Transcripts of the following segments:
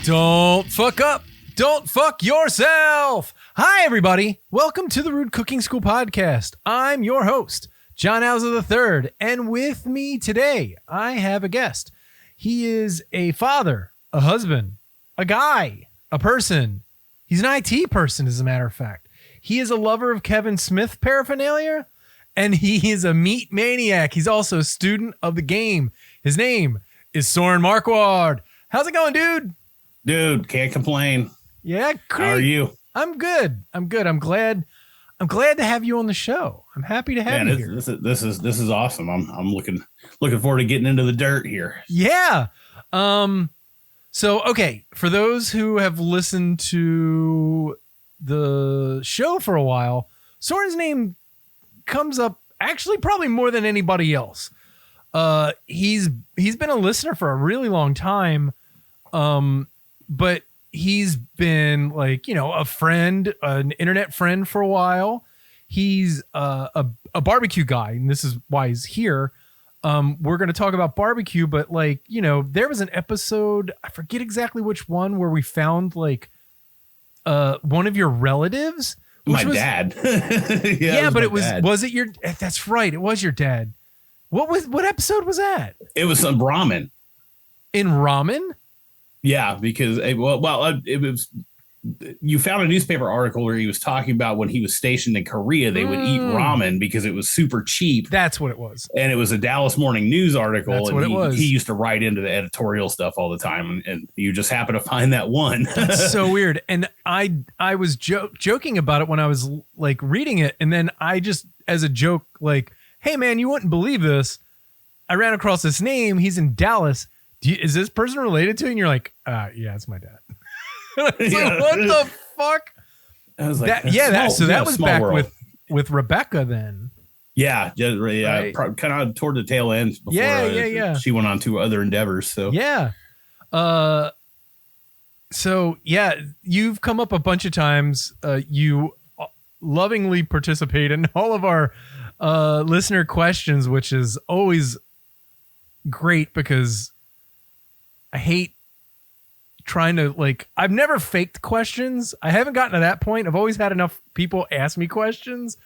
Don't fuck up. Don't fuck yourself. Hi, everybody. Welcome to the Rude Cooking School podcast. I'm your host, John Hauser III, and with me today, I have a guest. He is a father, a husband, a guy, a person. He's an IT person, as a matter of fact. He is a lover of Kevin Smith paraphernalia, and he is a meat maniac. He's also a student of the game. His name is Soren Marckwardt. How's it going, dude? Dude, can't complain. Yeah, great. How are you? I'm good. I'm glad to have you on the show. I'm happy to have you here. This is awesome. I'm looking forward to getting into the dirt here. Yeah. So okay, for those who have listened to the show for a while, Soren's name comes up actually probably more than anybody else. He's been a listener for a really long time. But he's been a friend, an internet friend for a while. He's a barbecue guy, and this is why he's here. We're going to talk about barbecue, but there was an episode, I forget exactly which one, where we found one of your relatives. My dad. Was it your, that's right. It was your dad. What episode was that? It was some ramen. In ramen? Yeah, because it was. You found a newspaper article where he was talking about when he was stationed in Korea, they would eat ramen because it was super cheap. That's what it was. And it was a Dallas Morning News article. That's what it was. He used to write into the editorial stuff all the time, and you just happen to find that one. That's so weird. And I was joking about it when I was reading it, and then I just, as a joke, hey man, you wouldn't believe this. I ran across this name. He's in Dallas. Is this person related to you? And you're like, yeah, it's my dad. What the fuck? I was like, so that was back world. with Rebecca then. Yeah, right? Kind of toward the tail end before she went on to other endeavors. So yeah. So yeah, you've come up a bunch of times. You lovingly participate in all of our listener questions, which is always great because I hate trying to I've never faked questions. I haven't gotten to that point. I've always had enough people ask me questions,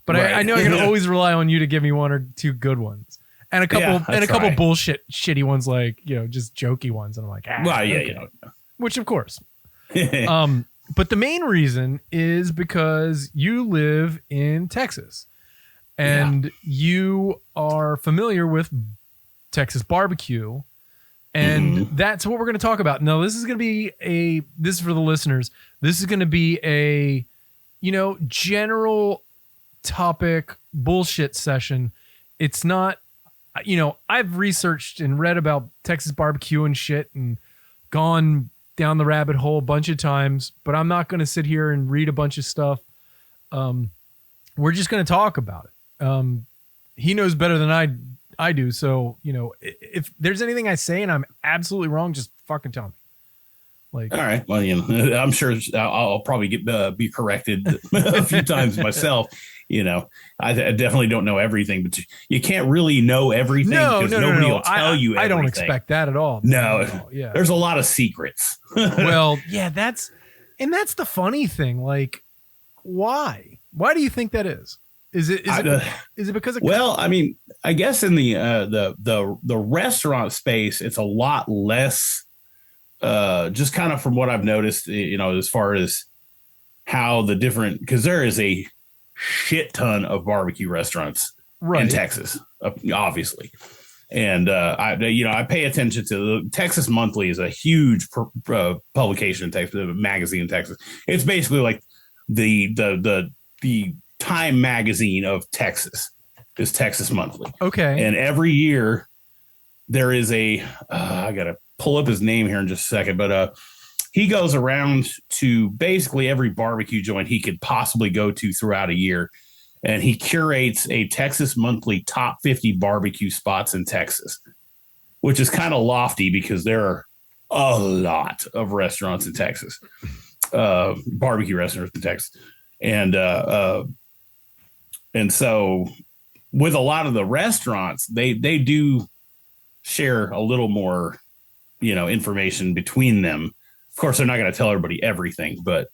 but right. I know I can always rely on you to give me one or two good ones and a couple bullshit shitty ones, just jokey ones. And I'm like, which of course, but the main reason is because you live in Texas and you are familiar with Texas barbecue. And that's what we're going to talk about. Now, this is going to be this is for the listeners. This is going to be a, general topic bullshit session. It's not, I've researched and read about Texas barbecue and shit and gone down the rabbit hole a bunch of times, but I'm not going to sit here and read a bunch of stuff. We're just going to talk about it. He knows better than I do. So, if there's anything I say and I'm absolutely wrong, just fucking tell me. All right. Well, I'm sure I'll probably be corrected a few times myself. I definitely don't know everything, but you can't really know everything because nobody will tell you everything. I don't expect that at all. No. Yeah. There's a lot of secrets. Well, yeah, that's the funny thing. Why? Why do you think that is? Is it because of? Well, I mean, I guess in the restaurant space, it's a lot less. Just kind of from what I've noticed, as far as how the different, because there is a shit ton of barbecue restaurants in Texas, obviously, and I pay attention to the Texas Monthly is a huge publication in Texas, magazine in Texas. It's basically like the Time magazine of Texas is Texas Monthly. Okay. And every year there is I got to pull up his name here in just a second, but he goes around to basically every barbecue joint he could possibly go to throughout a year. And he curates a Texas Monthly top 50 barbecue spots in Texas, which is kind of lofty because there are a lot of restaurants in Texas, barbecue restaurants in Texas. And so with a lot of the restaurants, they do share a little more information between them. Of course, they're not going to tell everybody everything, but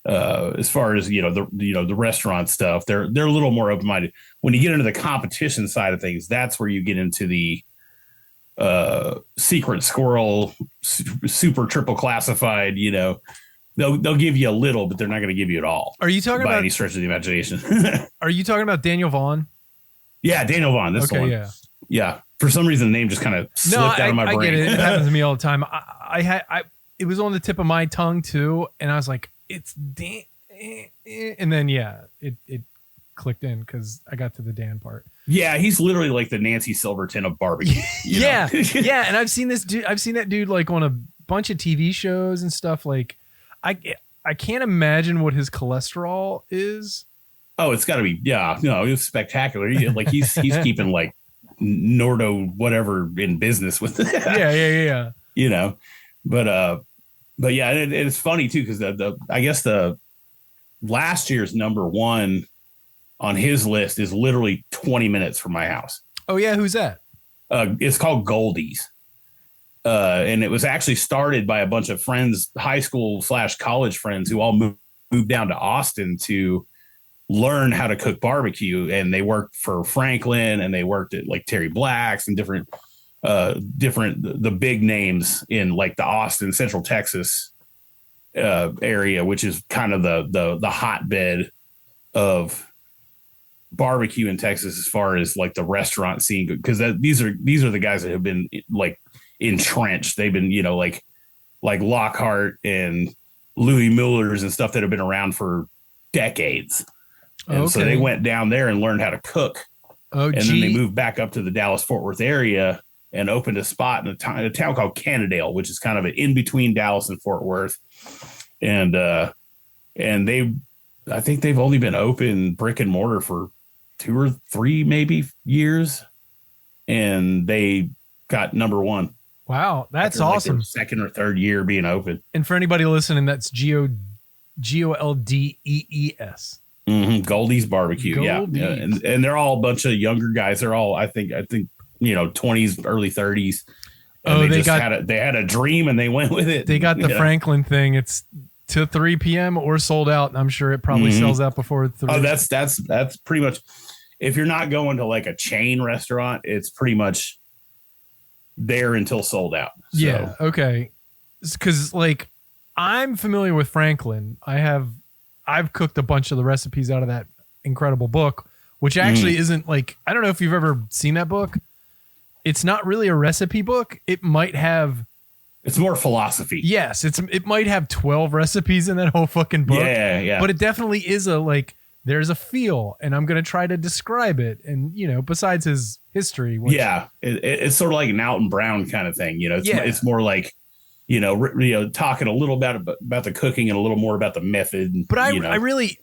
as far as the restaurant stuff, they're a little more open minded. When you get into the competition side of things, that's where you get into the secret squirrel, super triple classified. They'll give you a little, but they're not going to give you it all. Are you talking by about any stretch of the imagination? Are you talking about Daniel Vaughn? Yeah, Daniel Vaughn. That's the one. Yeah. For some reason, the name just kind of slipped out of my brain. I get it. It happens to me all the time. It was on the tip of my tongue too, and I was like, it's Dan, and then it clicked in because I got to the Dan part. Yeah, he's literally like the Nancy Silverton of barbecue. Yeah, and I've seen this dude. I've seen that dude like on a bunch of TV shows and stuff. Like, I can't imagine what his cholesterol is. Oh, it's got to be. Yeah, no, it was spectacular. He's keeping like Nordo whatever in business with it. Yeah. But yeah, it's funny too because I guess the last year's number one on his list is literally 20 minutes from my house. Oh yeah, who's that? It's called Goldie's, and it was actually started by a bunch of friends, high school / college friends, who all moved down to Austin to learn how to cook barbecue, and they worked for Franklin, and they worked at like Terry Black's and different the big names in like the Austin, Central Texas area, which is kind of the hotbed of barbecue in Texas as far as like the restaurant scene, because these are the guys that have been like entrenched. They've been like Lockhart and Louis Miller's and stuff that have been around for decades. And so they went down there and learned how to cook. Then they moved back up to the Dallas-Fort Worth area and opened a spot in a town called Cannondale, which is kind of an in between Dallas and Fort Worth. And I think they've only been open brick and mortar for 2 or 3 maybe years, and they got number one. Wow, that's awesome. Like second or third year being open. And for anybody listening, that's Goldees. Goldie's Barbecue. Goldie's. Yeah. And they're all a bunch of younger guys. They're all, I think 20s, early 30s. And they had a dream and they went with it. They got the Franklin thing. It's to 3 p.m. or sold out. And I'm sure it probably sells out before 3. Oh, that's pretty much, if you're not going to like a chain restaurant, it's pretty much there until sold out. So. Yeah. Okay. Because like I'm familiar with Franklin. I've cooked a bunch of the recipes out of that incredible book, which actually isn't like, I don't know if you've ever seen that book. It's not really a recipe book. It might have. It's more philosophy. Yes. It might have 12 recipes in that whole fucking book. Yeah. But it definitely is there's a feel, and I'm going to try to describe it. And, besides his history. It's sort of like an Alton Brown kind of thing. It's more like, talking a little about the cooking and a little more about the method. But I really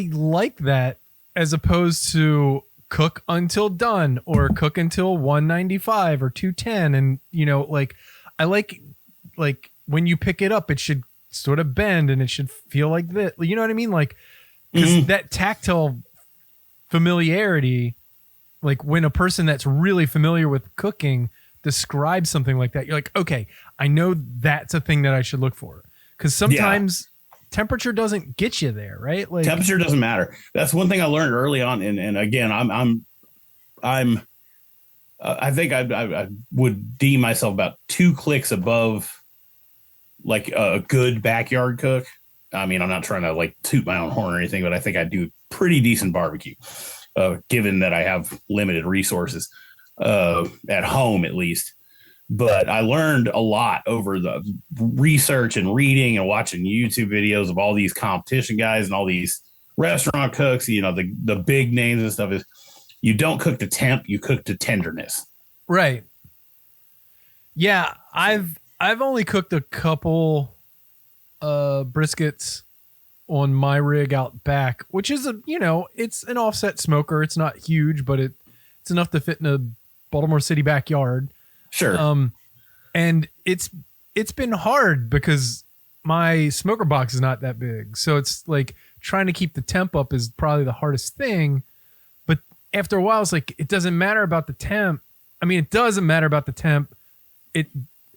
like that, as opposed to cook until done or cook until 195 or 210. And, I like when you pick it up, it should sort of bend and it should feel like this. You know what I mean? Like, because that tactile familiarity, like when a person that's really familiar with cooking describes something like that, you're like, okay, I know that's a thing that I should look for. Because sometimes temperature doesn't get you there, right? Like temperature doesn't matter. That's one thing I learned early on. And again, I think I would deem myself about 2 clicks above like a good backyard cook. I mean, I'm not trying to like toot my own horn or anything, but I think I do pretty decent barbecue, given that I have limited resources at home, at least. But I learned a lot over the research and reading and watching YouTube videos of all these competition guys and all these restaurant cooks, the big names and stuff. Is you don't cook to temp, you cook to tenderness. Right. Yeah, I've only cooked a couple briskets on my rig out back, which is it's an offset smoker. It's not huge, but it's enough to fit in a Baltimore City backyard. Sure. And it's been hard because my smoker box is not that big. So it's like trying to keep the temp up is probably the hardest thing. But after a while, it's like, it doesn't matter about the temp. I mean, it doesn't matter about the temp.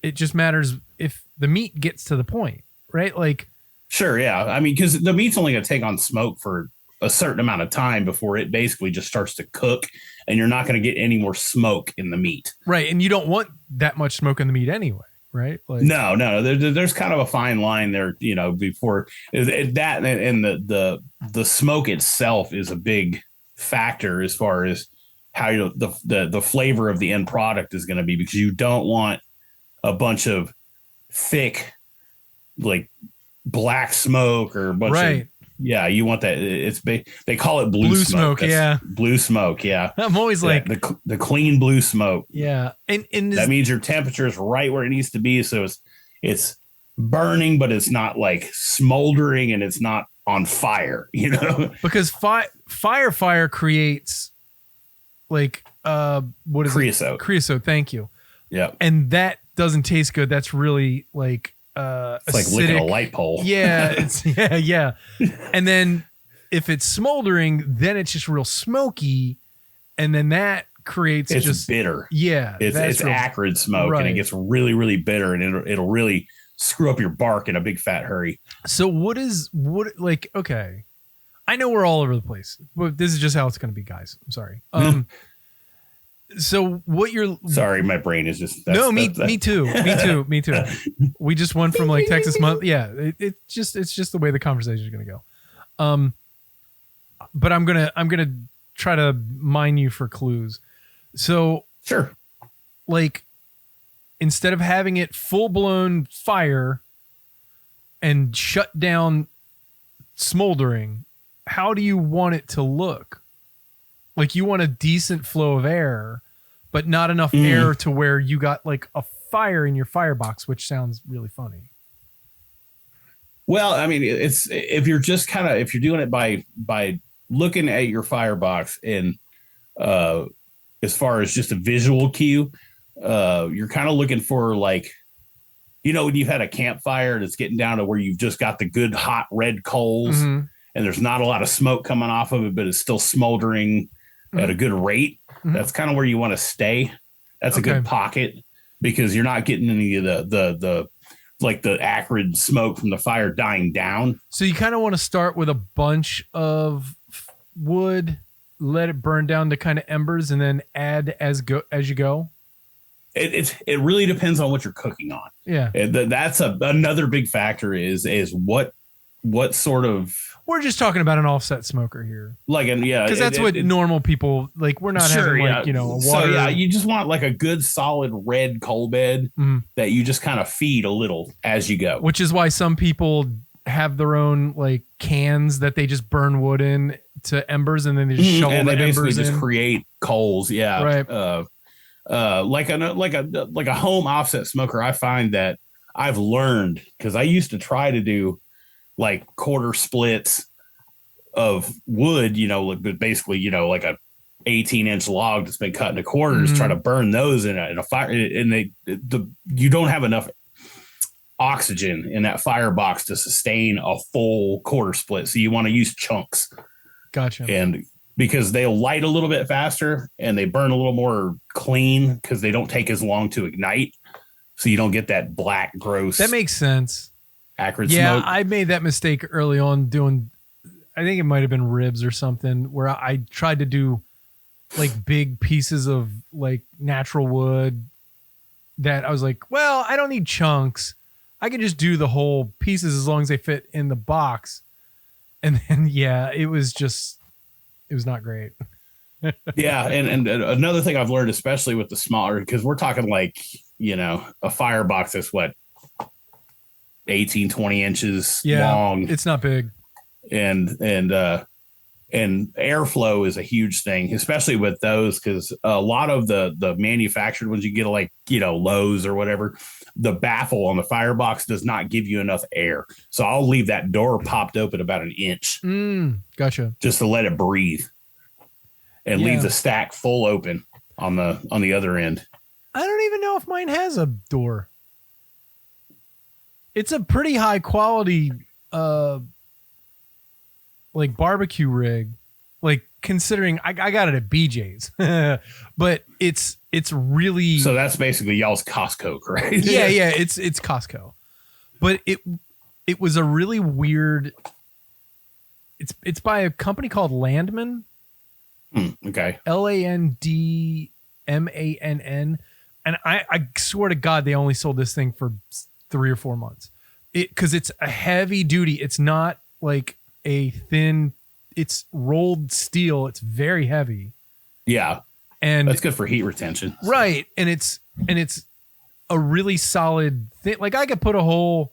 It just matters if the meat gets to the point, right? Like, sure, yeah. I mean, because the meat's only going to take on smoke for a certain amount of time before it basically just starts to cook, and you're not going to get any more smoke in the meat. Right, and you don't want that much smoke in the meat anyway, right? Like, no, there's kind of a fine line there, before that, and the smoke itself is a big factor as far as how the flavor of the end product is going to be, because you don't want a bunch of thick, like, black smoke or a bunch right. of, yeah, you want that. They call it blue smoke. Yeah. Blue smoke. Yeah. I'm always like the clean blue smoke. Yeah. And that means your temperature is right where it needs to be. So it's burning, but it's not like smoldering, and it's not on fire, because fire creates like, what is creosote. It? Creosote. Thank you. Yeah. And that doesn't taste good. That's really like, it's like licking a light pole. Yeah, yeah. And then if it's smoldering, then it's just real smoky, and then that creates just bitter. Yeah, it's acrid smoke, right. And it gets really, really bitter, and it'll really screw up your bark in a big fat hurry. So okay, I know we're all over the place, but this is just how it's going to be, guys. I'm sorry. So what you're sorry, my brain is just me too. We just went from like Texas month. Yeah, it's just the way the conversation is going to go. But I'm gonna try to mine you for clues. So sure, like instead of having it full blown fire and shut down smoldering, how do you want it to look? Like you want a decent flow of air, but not enough air to where you got like a fire in your firebox, which sounds really funny. Well, I mean, if you're doing it by looking at your firebox and as far as just a visual cue, you're kind of looking for like, when you've had a campfire and it's getting down to where you've just got the good hot red coals and there's not a lot of smoke coming off of it, but it's still smoldering at a good rate. That's kind of where you want to stay. That's a good pocket, because you're not getting any of the acrid smoke from the fire dying down. So you kind of want to start with a bunch of wood, let it burn down to kind of embers, and then add as you go. It really depends on what you're cooking on. Yeah, that's another big factor is what sort of. We're just talking about an offset smoker here. Because that's what normal people like. We're not having a water. So you just want like a good solid red coal bed that you just kind of feed a little as you go. Which is why some people have their own like cans that they just burn wood in to embers, and then they just shovel the embers just create coals. Yeah, right. Like a home offset smoker. I find that I've learned, because I used to try to do like quarter splits of wood, but basically, like a 18-inch log that's been cut into quarters, try to burn those in a fire, and you don't have enough oxygen in that firebox to sustain a full quarter split. So you want to use chunks. Gotcha. And because they'll light a little bit faster and they burn a little more clean, because they don't take as long to ignite. So you don't get that black, gross. That makes sense. Acrid smoke. Yeah, I made that mistake early on doing, I think it might have been ribs or something, where I tried to do like big pieces of like natural wood that I was like, well, I don't need chunks. I can just do the whole pieces as long as they fit in the box. And then, it was not great. Yeah. And another thing I've learned, especially with the smaller, because we're talking like, a firebox that's what, 18, 20 inches long. It's not big. And airflow is a huge thing, especially with those, because a lot of the manufactured ones you get, like, Lowe's or whatever, the baffle on the firebox does not give you enough air. So I'll leave that door popped open about an inch. Gotcha. Just to let it breathe, and leave the stack full open on the other end. I don't even know if mine has a door. It's a pretty high quality, like barbecue rig, like considering I got it at BJ's, but it's it's really so that's basically y'all's Costco, right? yeah, it's Costco. But it was a really weird it's by a company called Landman. Okay. Landmann. And I swear to God, they only sold this thing for 3 or 4 months. Because it's a heavy duty. It's not like a thin, it's rolled steel. It's very heavy. Yeah. And that's good for heat retention. Right. And it's a really solid thing. Like I could put a whole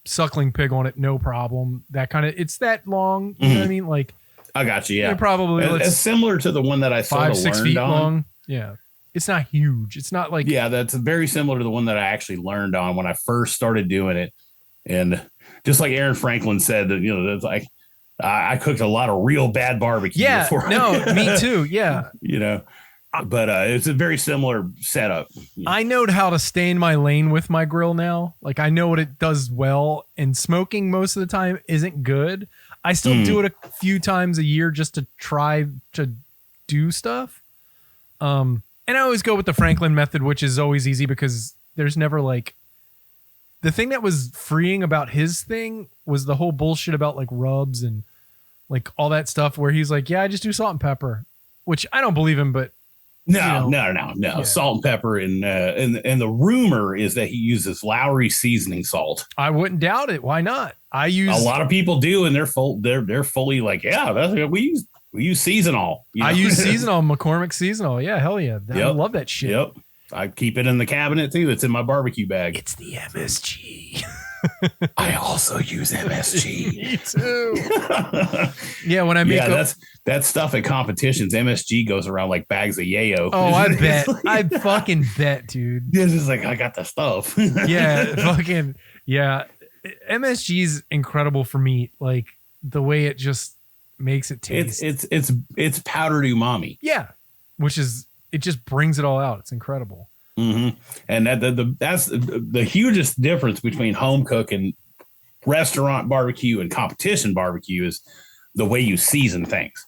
suckling pig on it, no problem. That kind of, it's that long. You know what I mean? Like, I got you. Yeah. Probably it's similar to the one that I sort of 5-6 learned feet on. Long. Yeah. It's not huge. It's not like, yeah, that's very similar to the one that I actually learned on when I first started doing it. And just like Aaron Franklin said, that, it's like, I cooked a lot of real bad barbecue. Yeah, before. No, me too. Yeah. But it's a very similar setup. I know how to stay in my lane with my grill now. Like I know what it does well, and smoking most of the time isn't good. I still do it a few times a year just to try to do stuff. And I always go with the Franklin method, which is always easy because there's never like the thing that was freeing about his thing was the whole bullshit about like rubs and like all that stuff where he's like, yeah, I just do salt and pepper, which I don't believe him, but No. Yeah. Salt and pepper, and the rumor is that he uses Lowry seasoning salt. I wouldn't doubt it. Why not? I use a lot of people do, and they're fully like, yeah, that's we use seasonal. I use seasonal, McCormick seasonal. Yeah, hell yeah, I love that shit. Yep, I keep it in the cabinet too. It's in my barbecue bag. It's the MSG. I also use MSG. Me too. Yeah, when I make that stuff at competitions, MSG goes around like bags of yayo. Oh, I bet. I fucking bet, dude. It's just like I got the stuff. Yeah, fucking yeah. MSG is incredible for meat. Like the way it just makes it taste. It's powdered umami. Yeah, which is it just brings it all out. It's incredible. Mm-hmm. And that's the hugest difference between home cook and restaurant barbecue and competition barbecue is the way you season things.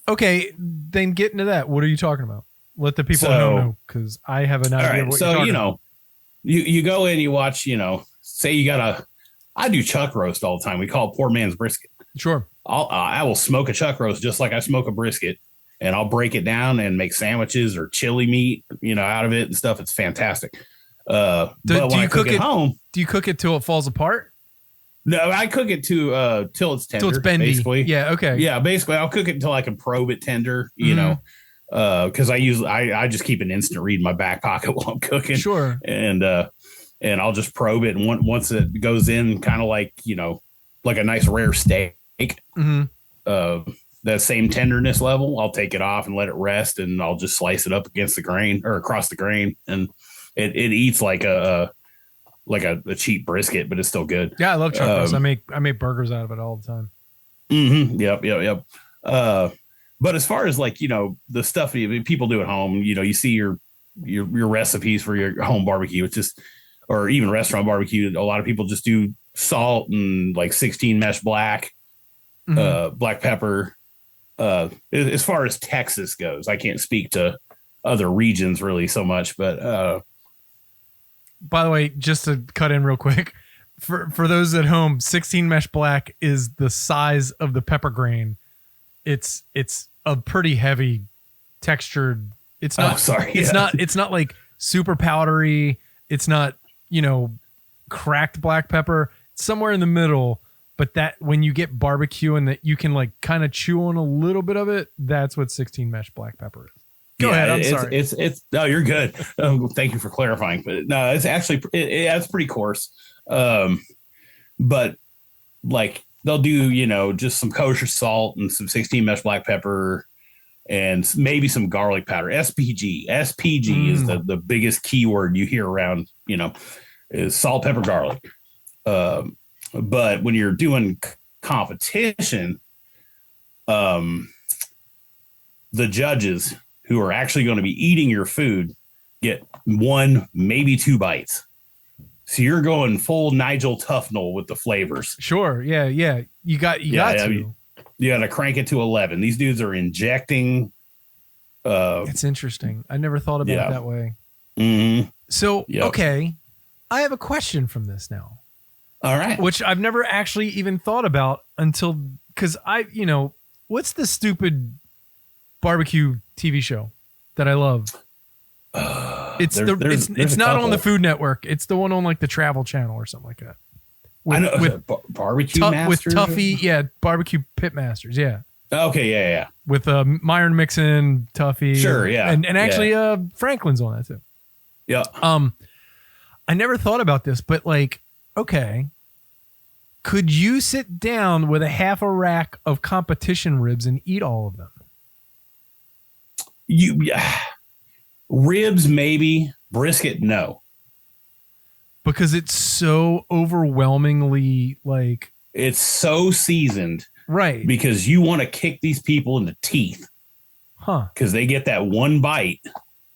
Okay, then get into that. What are you talking about? Let the people know, because I have an idea. Right, of what you're talking about. You go in, you watch, say you got I do chuck roast all the time. We call it poor man's brisket. Sure. I will smoke a chuck roast just like I smoke a brisket, and I'll break it down and make sandwiches or chili meat, out of it and stuff. It's fantastic. But when I cook it home, do you cook it till it falls apart? No, I cook it till it's tender. Till it's bendy. Basically. Yeah. Okay. Yeah. Basically, I'll cook it until I can probe it tender. Because I just keep an instant read in my back pocket while I'm cooking. Sure. And I'll just probe it, and once it goes in, kind of like like a nice rare steak. Mm-hmm. That same tenderness level, I'll take it off and let it rest, and I'll just slice it up against the grain or across the grain, and it eats like a cheap brisket, but it's still good. Yeah, I love chuck roast. I make burgers out of it all the time. Mm-hmm. Yep. But as far as the stuff people do at home, you see your recipes for your home barbecue. It's just, or even restaurant barbecue. A lot of people just do salt and 16 mesh black, black pepper. As far as Texas goes, I can't speak to other regions really so much, but by the way, just to cut in real quick, for those at home, 16 mesh black is the size of the pepper grain. It's a pretty heavy textured. It's not. Oh, sorry. It's not like super powdery. It's not cracked black pepper. It's somewhere in the middle. But that when you get barbecue and that you can kind of chew on a little bit of it, that's what 16 mesh black pepper is. Go ahead. I'm sorry. It's no, you're good. Thank you for clarifying. But no, it's actually it's pretty coarse. But they'll do just some kosher salt and some 16 mesh black pepper and maybe some garlic powder. SPG is the biggest keyword you hear around. Is salt, pepper, garlic. But when you're doing competition, the judges who are actually going to be eating your food get 1, maybe 2 bites. So you're going full Nigel Tufnell with the flavors. Sure. Yeah. You got to. You got to crank it to 11. These dudes are injecting It's interesting. I never thought about it that way. Mm-hmm. So, okay, I have a question from this now. All right. Which I've never actually even thought about until, because what's the stupid barbecue TV show that I love? It's not on the Food Network. It's the one on like the Travel Channel or something like that. I know with Barbecue Masters with Tuffy, Barbecue Pit Masters, Okay, yeah. With Myron Mixon, Tuffy, sure, and actually Franklin's on that too. Yeah. I never thought about this, but like, okay, could you sit down with a half a rack of competition ribs and eat all of them? Ribs maybe, brisket no. Because it's so overwhelmingly like... It's so seasoned. Right. Because you want to kick these people in the teeth. Huh. Because they get that one bite.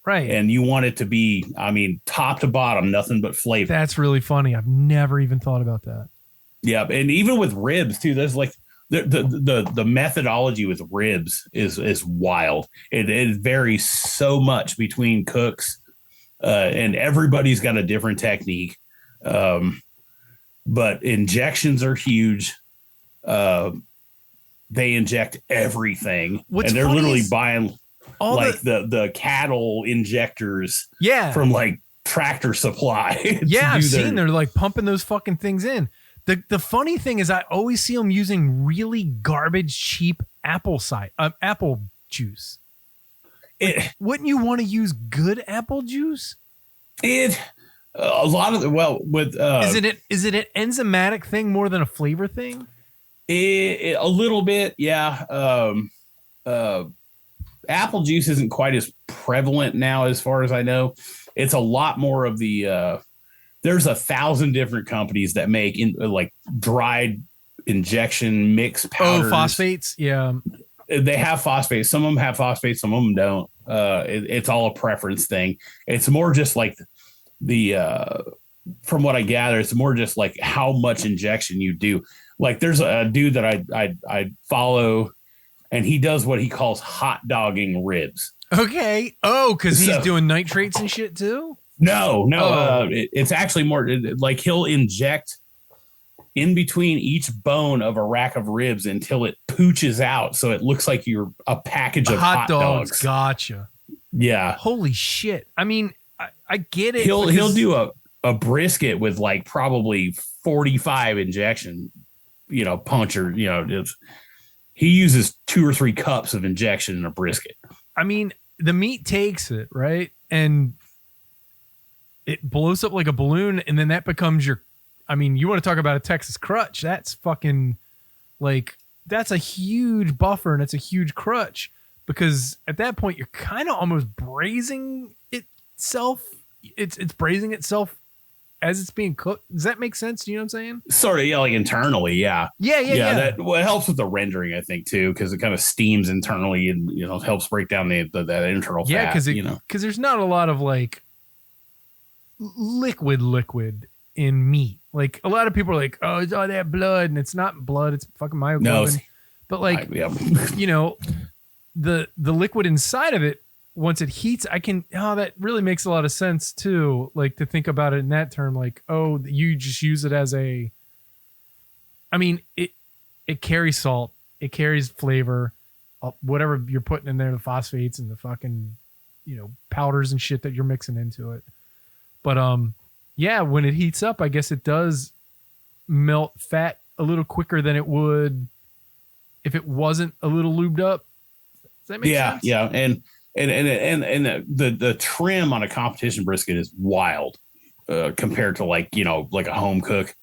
Right. And you want it to be, I mean, top to bottom, nothing but flavor. That's really funny. I've never even thought about that. Yeah. And even with ribs too, there's like the methodology with ribs is wild. It varies so much between cooks. And everybody's got a different technique. But injections are huge. They inject everything. And they're literally buying like the cattle injectors from like Tractor Supply. I've seen they're like pumping those fucking things in. The funny thing is I always see them using really garbage cheap apple juice. Wouldn't you want to use good apple juice? Is it an enzymatic thing more than a flavor thing? A little bit, yeah. Apple juice isn't quite as prevalent now, as far as I know. It's a lot more of the. There's 1,000 different companies that make like dried injection mix powders. Oh, phosphates, yeah. They have phosphates. Some of them have phosphates. Some of them don't. It's all a preference thing. It's more just like from what I gather, it's more just like how much injection you do. Like there's a dude that I follow, and he does what he calls hot dogging ribs. Okay. Oh, because he's doing nitrates and shit too? No. It's actually more like he'll inject in between each bone of a rack of ribs until it pooches out, so it looks like you're a package of hot dogs. Gotcha. Yeah. Holy shit. I mean, I get it. He'll do a brisket with like probably 45 injection, puncture. He uses 2 or 3 cups of injection in a brisket. I mean, the meat takes it, right? And it blows up like a balloon, and then that becomes you want to talk about a Texas crutch. That's fucking like, that's a huge buffer, and it's a huge crutch, because at that point you're kind of almost braising itself. It's braising itself as it's being cooked. Does that make sense? Do you know what I'm saying? Sort of, like internally, yeah. Yeah. That it helps with the rendering, I think, too, because it kind of steams internally and helps break down that internal fat. Yeah, because there's not a lot of like liquid in meat. Like a lot of people are like, oh, it's all that blood, and it's not blood, it's fucking myoglobin. But like, the liquid inside of it, once it heats, that really makes a lot of sense too. Like to think about it in that term, like, oh, you just use it as it carries salt, it carries flavor, whatever you're putting in there, the phosphates and the fucking, powders and shit that you're mixing into it. But, when it heats up, I guess it does melt fat a little quicker than it would if it wasn't a little lubed up. Does that make sense? Yeah. And the trim on a competition brisket is wild compared to like a home cook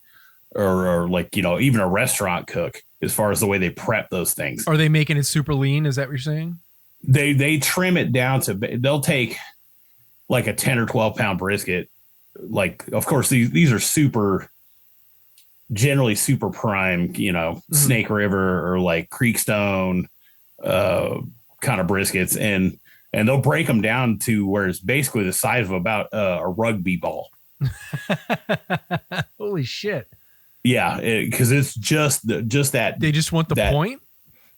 or like even a restaurant cook, as far as the way they prep those things. Are they making it super lean? Is that what you're saying? They trim it down to, they'll take like a 10 or 12 pound brisket. Like, of course, these are generally super prime, Snake River or like Creekstone kind of briskets, and they'll break them down to where it's basically the size of about a rugby ball. Holy shit. Yeah, because it's just that. They just want the point?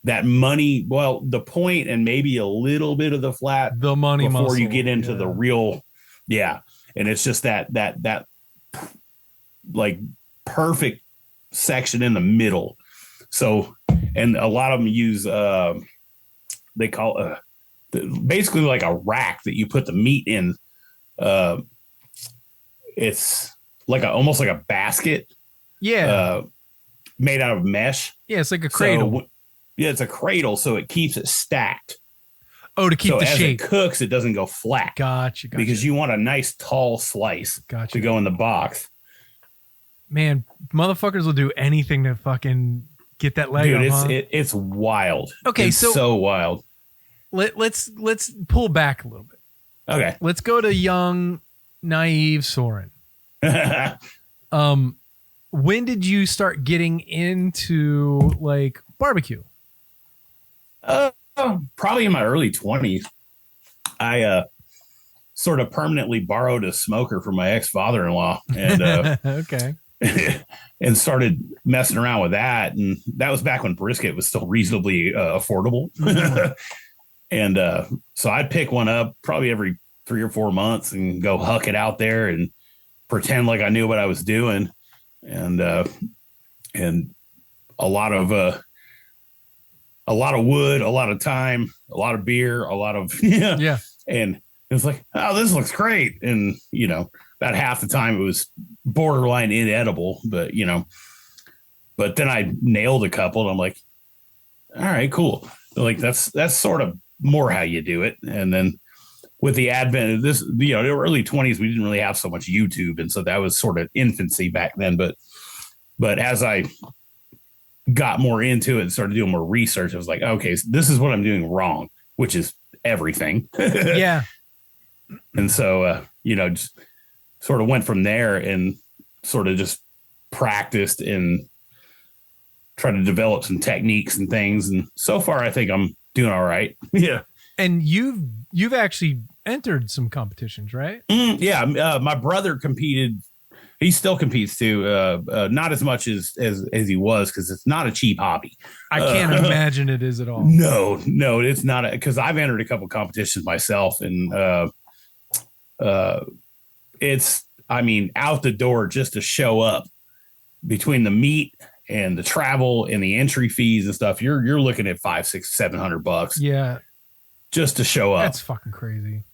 that money, well, the point and maybe a little bit of the flat The money before muscle, you get into the real, yeah. And it's just that like perfect section in the middle. So, and a lot of them use, they call basically like a rack that you put the meat in. It's like almost like a basket. Yeah. Made out of mesh. Yeah, it's like a cradle. So, yeah, it's a cradle, so it keeps it stacked. Oh, to keep so the as shape. It cooks, it doesn't go flat. Gotcha. Because you want a nice tall slice to go in the box. Man, motherfuckers will do anything to fucking get that leg Dude, up, it's wild. Okay, it's so wild. Let's pull back a little bit. Okay. Let's go to young, naive Soren. When did you start getting into like barbecue? Probably in my early 20s. I sort of permanently borrowed a smoker from my ex-father-in-law and okay. and started messing around with that. And that was back when brisket was still reasonably affordable. And so I'd pick one up probably every 3 or 4 months and go huck it out there and pretend like I knew what I was doing. And a lot of wood, a lot of time, a lot of beer, a lot of yeah. And it was like, oh, this looks great. And about half the time it was borderline inedible, but but then I nailed a couple and I'm like, all right, cool. Like that's sort of more how you do it. And then with the advent of this, the early 20s, we didn't really have so much YouTube. And so that was sort of infancy back then. But as I got more into it and started doing more research, I was like, okay, so this is what I'm doing wrong, which is everything. Yeah. And so, just sort of went from there and sort of just practiced and tried to develop some techniques and things. And so far, I think I'm doing all right. Yeah. And you've actually entered some competitions, right? Yeah. My brother competed. He still competes too. Not as much as he was, because it's not a cheap hobby. I can't imagine it is at all. No, it's not, because I've entered a couple competitions myself, and it's, out the door just to show up. Between the meat and the travel and the entry fees and stuff, you're looking at $500, $600, $700. Yeah, just to show up. That's fucking crazy.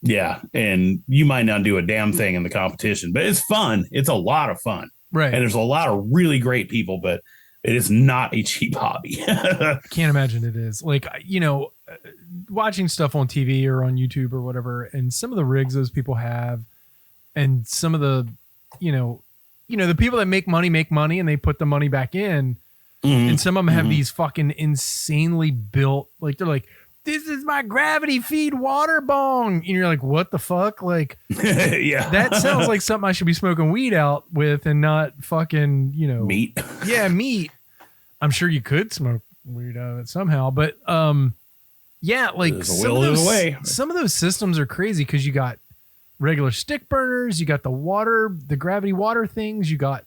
Yeah, and you might not do a damn thing in the competition, but it's fun. It's a lot of fun, right? And there's a lot of really great people, but it is not a cheap hobby. Can't imagine it is. Like, watching stuff on TV or on YouTube or whatever, and some of the rigs those people have, and some of the, the people that make money and they put the money back in, and some of them have these fucking insanely built, like they're like, this is my gravity feed water bong. And you're like, what the fuck? Like, yeah, that sounds like something I should be smoking weed out with and not fucking, meat. Yeah, meat. I'm sure you could smoke weed out of it somehow, but yeah, like some of those systems are crazy because you got regular stick burners, you got the gravity water things, you got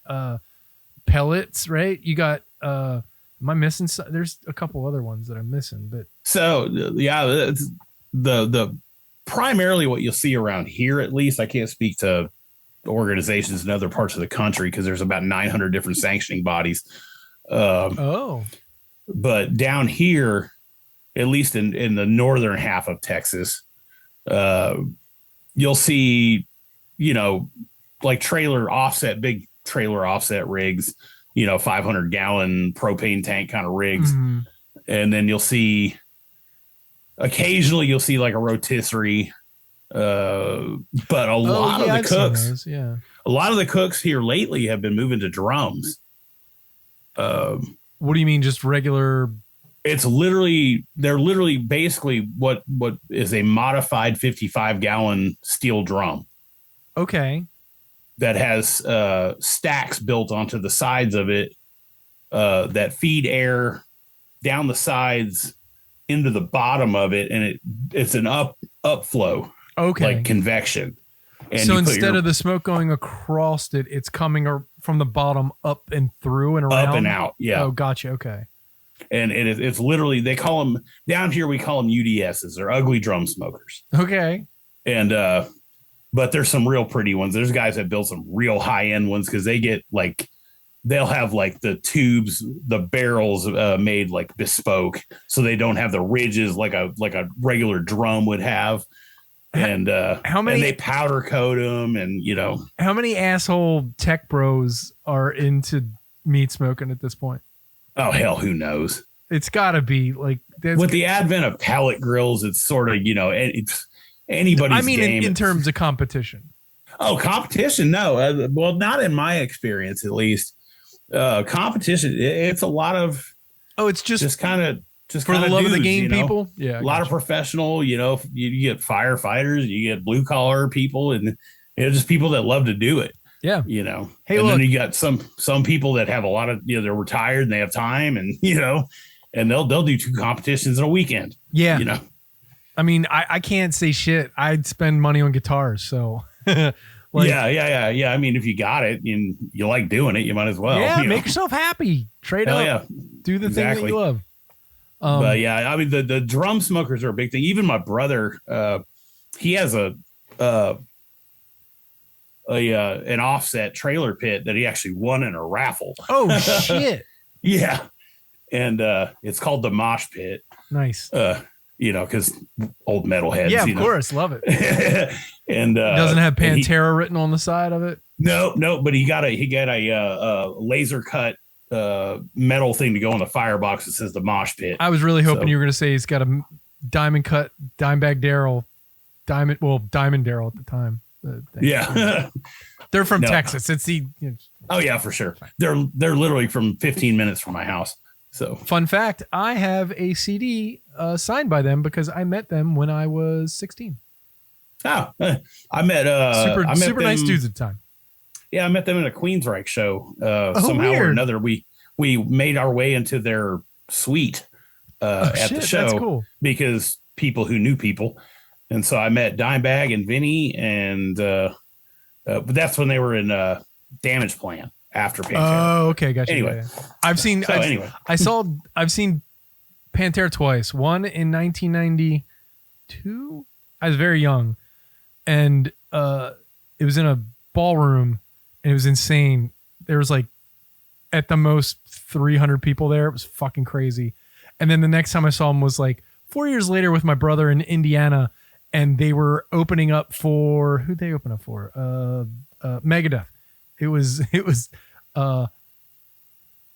pellets, right? You got am I missing? There's a couple other ones that I'm missing, but so yeah, it's the primarily what you'll see around here. At least I can't speak to organizations in other parts of the country because there's about 900 different sanctioning bodies. But down here, at least in the northern half of Texas, you'll see, like big trailer offset rigs. 500-gallon propane tank kind of rigs. Mm-hmm. And then occasionally you'll see like a rotisserie. But a lot of the cooks, a lot of the cooks here lately have been moving to drums. What do you mean? Just regular? They're literally basically what is a modified 55-gallon steel drum. Okay. That has stacks built onto the sides of it that feed air down the sides into the bottom of it, and it's an upflow, like convection. And so instead of the smoke going across it, it's coming from the bottom up and through and around, up and out. Yeah. Oh, gotcha. Okay. And it's literally, they call them down here, we call them UDSs, or ugly drum smokers. Okay. And but there's some real pretty ones. There's guys that build some real high end ones because they get like, they'll have like the tubes, the barrels made like bespoke, so they don't have the ridges like a regular drum would have. And how many, and they powder coat them, and how many asshole tech bros are into meat smoking at this point? Oh hell, who knows? It's got to be like, with the advent of pellet grills, it's sort of it's anybody's. I mean, game. in terms of competition. Oh, competition? No, well, not in my experience, at least. Competition, it's a lot of. Oh, it's just kind of for the love of the game, people. Yeah, a lot of professional. You get firefighters, you get blue collar people, and just people that love to do it. Yeah. Hey, and then you got some people that have a lot of, they're retired and they have time, and and they'll do 2 competitions in a weekend. Yeah. I mean, I can't say shit. I'd spend money on guitars, so. Yeah. I mean, if you got it and you like doing it, you might as well. Yeah, make yourself happy. Trade up. Yeah. Do the thing that you love. But yeah, I mean, the drum smokers are a big thing. Even my brother, he has an offset trailer pit that he actually won in a raffle. Oh shit! Yeah, and it's called the Mosh Pit. Nice. Because old metalheads. Yeah, of course, love it. And doesn't have Pantera written on the side of it. No, but he got a laser cut metal thing to go in the firebox that says the Mosh Pit. I was really hoping you were going to say he's got a diamond cut Dimebag Daryl, Diamond Daryl at the time. Yeah, they're from Texas. It's the. Oh yeah, for sure. They're literally from 15 minutes from my house. So, fun fact, I have a CD signed by them because I met them when I was 16. Oh, I met super nice dudes at the time. Yeah, I met them at a Queensryche show. Somehow weird. or another, we made our way into their suite at the show. That's cool. Because people who knew people, and so I met Dimebag and Vinny, and but that's when they were in Damage Plan. After Pantera. Oh, okay, gotcha. Anyway, I've seen Pantera twice. One in 1992. I was very young, and it was in a ballroom, and it was insane. There was like at the most 300 people there. It was fucking crazy. And then the next time I saw them was like 4 years later with my brother in Indiana, and they were opening up for who'd they open up for? Megadeth. It was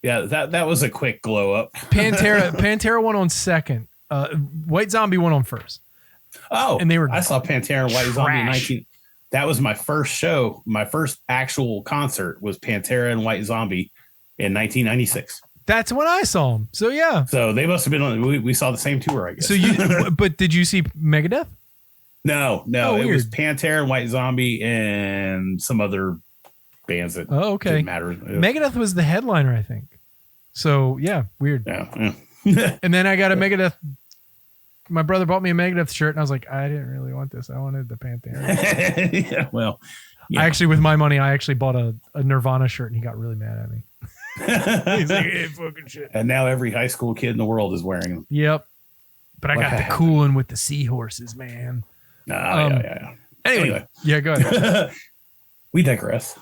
yeah, that was a quick glow up. Pantera won on second. White Zombie won on first. Oh, and I saw Pantera and White Zombie in 19. That was my first show. My first actual concert was Pantera and White Zombie in 1996. That's when I saw them. So yeah. So they must have been on. We saw the same tour, I guess. So but did you see Megadeth? No. It was Pantera and White Zombie and some other bands that didn't matter. Megadeth was the headliner, I think. So yeah, weird. Yeah. And then I got a Megadeth. My brother bought me a Megadeth shirt, and I was like, I didn't really want this. I wanted the Pantera. Yeah, well, I actually, with my money, I actually bought a Nirvana shirt, and he got really mad at me. He's like, hey, fucking shit. And now every high school kid in the world is wearing them. Yep. But I got the cool one with the seahorses, man. Yeah. Anyway. Yeah, go ahead. We digress.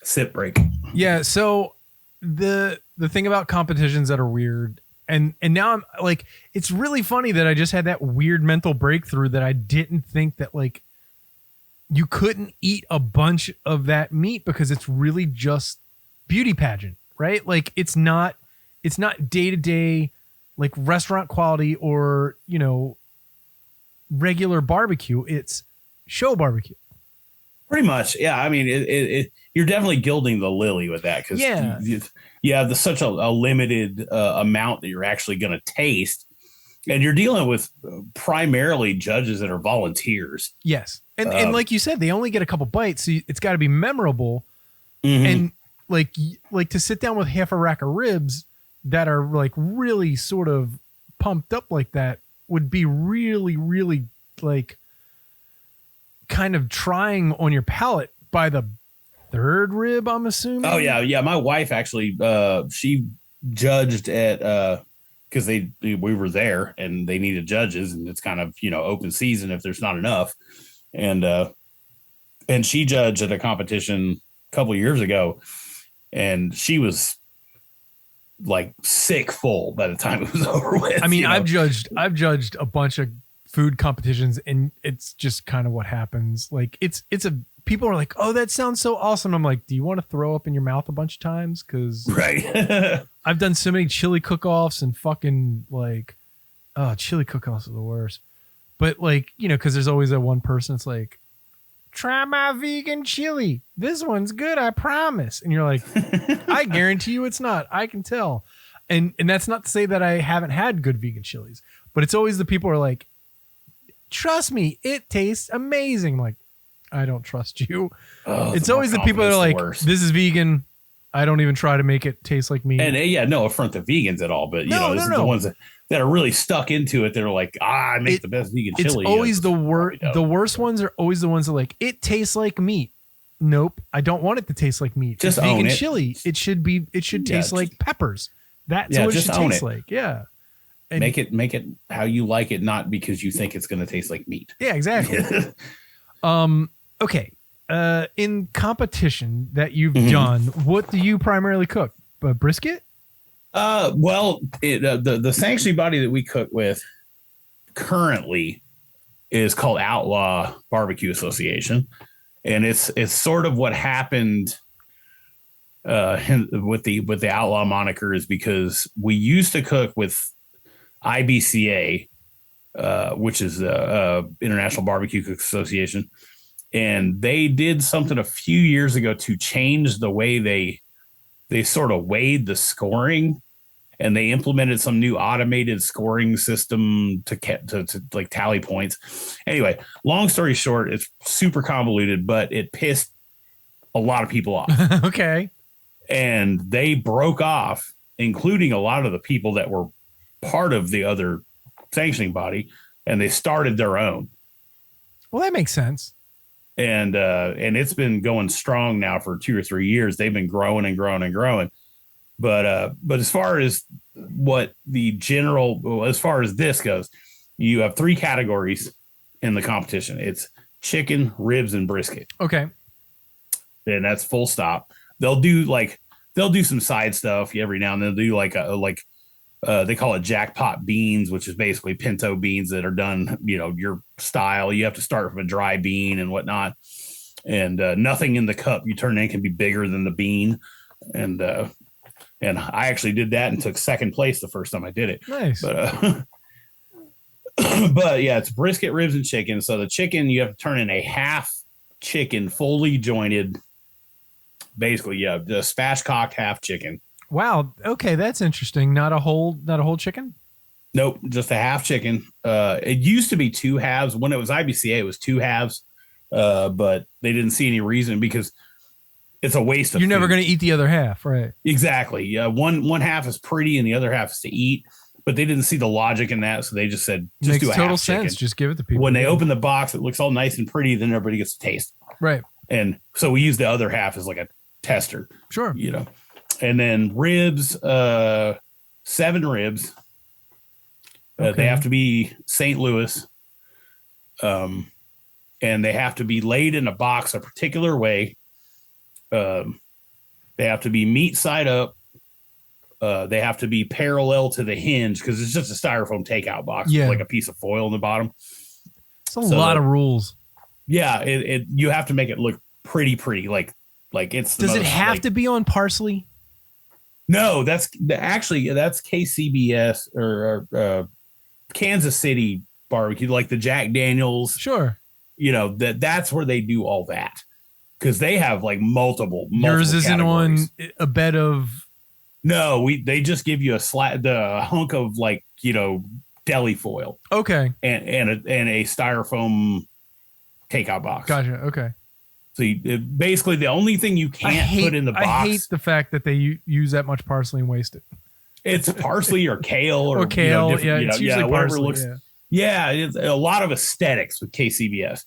Sip break. Yeah, so the thing about competitions that are weird, and now I'm like, it's really funny that I just had that weird mental breakthrough that I didn't think that like you couldn't eat a bunch of that meat because it's really just beauty pageant, right? Like it's not day-to-day like restaurant quality or, regular barbecue. It's show barbecue. Pretty much. Yeah. I mean, you're definitely gilding the lily with that because you have such a limited amount that you're actually going to taste. And you're dealing with primarily judges that are volunteers. Yes. And like you said, they only get a couple bites. So it's got to be memorable. Mm-hmm. And like to sit down with half a rack of ribs that are like really sort of pumped up like that would be really, really like kind of trying on your palate by the third rib, I'm assuming. Oh yeah. My wife actually, she judged at because we were there and they needed judges, and it's kind of, open season if there's not enough. And she judged at a competition a couple of years ago, and she was like sick full by the time it was over with. I mean, I've judged a bunch of food competitions, and it's just kind of what happens. Like people are like, oh, that sounds so awesome. I'm like, do you want to throw up in your mouth a bunch of times? Because right. I've done so many chili cook-offs and fucking like, oh, chili cook-offs are the worst. But like, because there's always that one person that's like, try my vegan chili. This one's good, I promise. And you're like, I guarantee you it's not. I can tell. And that's not to say that I haven't had good vegan chilies, but it's always the people who are like, trust me, it tastes amazing. I'm like, I don't trust you. It's always the people that are like, this is vegan. I don't even try to make it taste like meat. And no affront to vegans at all, but this is the ones that are really stuck into it. They're like, I make the best vegan chili. It's always the worst. The worst ones are always the ones that are like, it tastes like meat. Nope, I don't want it to taste like meat. Just it's own vegan it. chili. It should taste like peppers. That's what it should taste like. Yeah. And make it how you like it, not because you think it's going to taste like meat. Yeah, exactly. Okay. In competition that you've done, what do you primarily cook? Brisket? Well, the sanctioning body that we cook with currently is called Outlaw Barbecue Association, and it's sort of what happened with the Outlaw moniker is because we used to cook with IBCA, which is International Barbecue Cook Association. And they did something a few years ago to change the way they sort of weighed the scoring, and they implemented some new automated scoring system to like tally points. Anyway, long story short, it's super convoluted, but it pissed a lot of people off. Okay. And they broke off, including a lot of the people that were part of the other sanctioning body, and they started their own. Well, that makes sense. And it's been going strong now for 2 or 3 years. They've been growing and growing and growing. But as far as as far as this goes, you have 3 categories in the competition. It's chicken, ribs, and brisket. Okay. And that's full stop. They'll do some side stuff every now and then. They'll do they call it jackpot beans, which is basically pinto beans that are done, your style. You have to start from a dry bean and whatnot. And nothing in the cup you turn in can be bigger than the bean. And I actually did that and took second place the first time I did it. Nice. But yeah, it's brisket, ribs, and chicken. So the chicken, you have to turn in a half chicken, fully jointed. Basically, yeah, the spatchcocked half chicken. Wow. Okay, that's interesting. Not a whole chicken? Nope, just a half chicken. It used to be 2 halves. When it was IBCA, it was 2 halves. But they didn't see any reason because it's a waste of You're never food. going to eat the other half, right? Exactly. Yeah, one half is pretty and the other half is to eat. But they didn't see the logic in that, so they just said, just do a total half sense. chicken. Just give it to people. When they open the box, it looks all nice and pretty. Then everybody gets to taste. Right. And so we use the other half as like a tester. Sure. And then ribs, 7 ribs. Okay. They have to be St. Louis. And they have to be laid in a box a particular way. They have to be meat side up. They have to be parallel to the hinge because it's just a styrofoam takeout box with like a piece of foil in the bottom. It's a lot of rules. Yeah, you have to make it look pretty. Like it's. Does it have to be on parsley? No, that's KCBS or Kansas City barbecue, like the Jack Daniels. Sure. That's where they do all that because they have like multiple Yours isn't categories. On a bed of. No, they just give you the hunk of like deli foil. Okay. And a styrofoam takeout box. Gotcha. Okay. So basically, the only thing you can't put in the box. I hate the fact that they use that much parsley and waste it. It's parsley or kale or kale. It's usually parsley. Looks. Yeah, it's a lot of aesthetics with KCBS.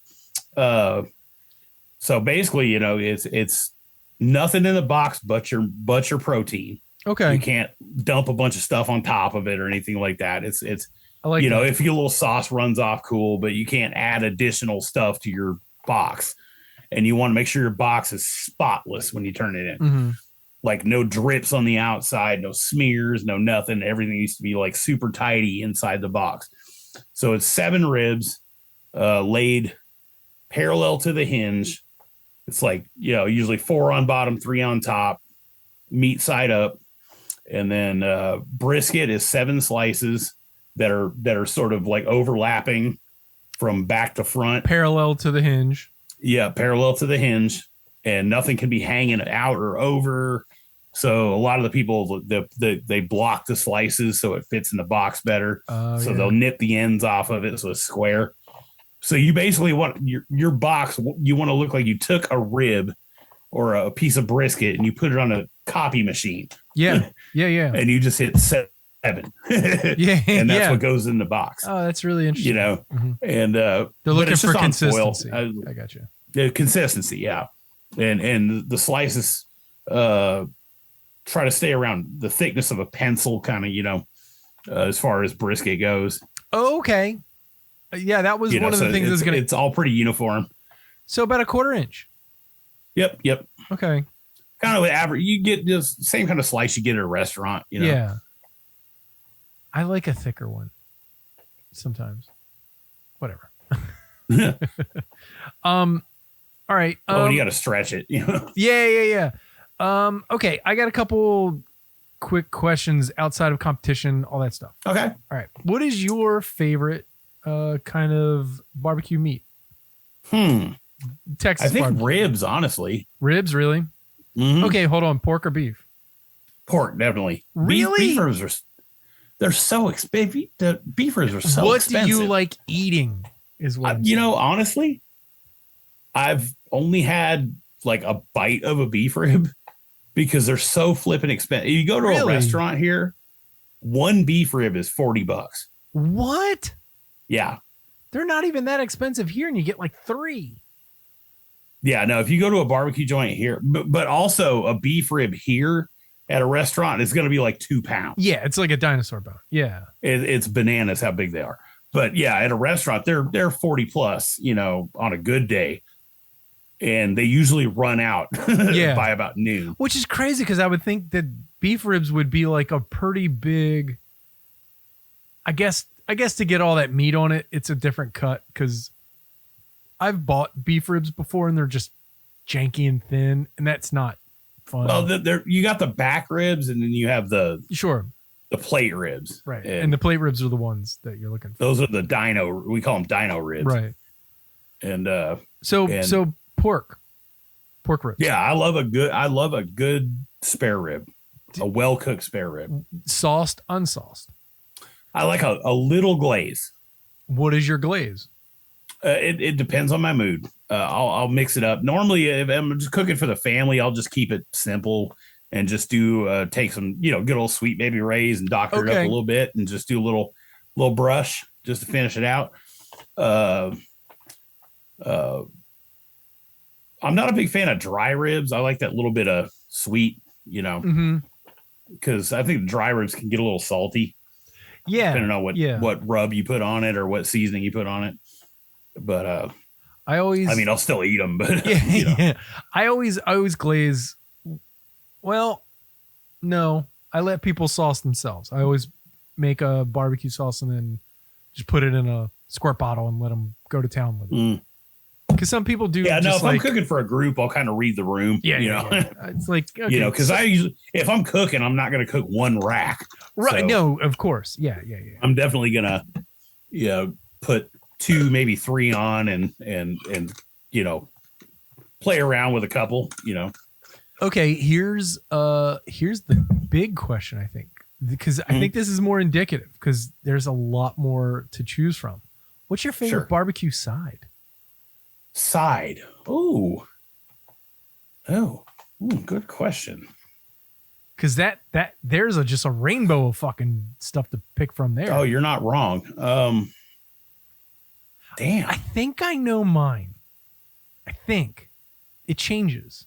So basically, it's nothing in the box but your protein. Okay. You can't dump a bunch of stuff on top of it or anything like that. It's I like you know, that. if your little sauce runs off, cool, but you can't add additional stuff to your box. And you want to make sure your box is spotless when you turn it in. Mm-hmm. Like no drips on the outside, no smears, no nothing. Everything needs to be like super tidy inside the box. So it's 7 ribs laid parallel to the hinge. It's like, you know, usually 4 on bottom, 3 on top, meat side up. And then brisket is 7 slices that are sort of like overlapping from back to front. Parallel to the hinge. Yeah, parallel to the hinge. And nothing can be hanging out or over. So a lot of the people, they block the slices so it fits in the box better. So they'll nip the ends off of it so it's square. So you basically want your box, you want to look like you took a rib or a piece of brisket and you put it on a copy machine. Yeah. Yeah. And you just hit 7. Yeah. And that's what goes in the box. Oh, that's really interesting. You know, mm-hmm. And they're looking for consistency. I got you. The consistency, yeah. And the slices try to stay around the thickness of a pencil, kind of, you know, as far as brisket goes. Oh, okay. Yeah, that was one of the things that's going to... It's all pretty uniform. So about a 1/4 inch. Yep. Okay. Kind of average. You get just same kind of slice you get at a restaurant, you know? Yeah. I like a thicker one sometimes. Whatever. All right. You got to stretch it, you know? Yeah. Okay, I got a couple quick questions outside of competition, all that stuff. Okay. All right. What is your favorite kind of barbecue meat? Texas I think barbecue. ribs, honestly. Ribs, really? Mm-hmm. Okay, hold on. Pork or beef? Pork, definitely. Really? Beef ribs they're so expensive. The beef ribs are so expensive. What do you like eating is what you know, honestly, I've only had like a bite of a beef rib because they're so flipping expensive. You go to a restaurant here, one beef rib is $40. What? Yeah. They're not even that expensive here, and you get like 3. Yeah, no, if you go to a barbecue joint here, but also a beef rib here at a restaurant, it's going to be like 2 pounds. Yeah, it's like a dinosaur bone. Yeah. It's bananas how big they are. But yeah, at a restaurant, they're 40 plus, you know, on a good day. And they usually run out by about noon. Which is crazy because I would think that beef ribs would be like a pretty big, I guess to get all that meat on it, it's a different cut because I've bought beef ribs before and they're just janky and thin, and that's not fun. Well, you got the back ribs and then you have the plate ribs. Right. And the plate ribs are the ones that you're looking for. Those are the dino, we call them dino ribs. Right. And so pork ribs. Yeah, I love a good spare rib. A well-cooked spare rib. Sauced, unsauced. I like a little glaze. What is your glaze? It depends on my mood. I'll mix it up. Normally, if I'm just cooking for the family, I'll just keep it simple and just take some, good old Sweet Baby Ray's and doctor it up a little bit and just do a little brush just to finish it out. I'm not a big fan of dry ribs. I like that little bit of sweet, because I think dry ribs can get a little salty. Yeah. Depending on what rub you put on it or what seasoning you put on it. But I'll still eat them, but yeah. I always glaze. Well, no, I let people sauce themselves. I always make a barbecue sauce and then just put it in a squirt bottle and let them go to town with it. Because some people do. Yeah, no. If I'm cooking for a group, I'll kind of read the room. Yeah. It's like because I usually, if I'm cooking, I'm not going to cook one rack. Right? So no, of course. Yeah. I'm definitely gonna, put 2, maybe 3 on, and play around with a couple. Okay, here's the big question, I think, because I think this is more indicative because there's a lot more to choose from. What's your favorite barbecue side? Oh, good question. Because that there's just a rainbow of fucking stuff to pick from there. Oh, you're not wrong. Damn. I think I know mine. I think it changes.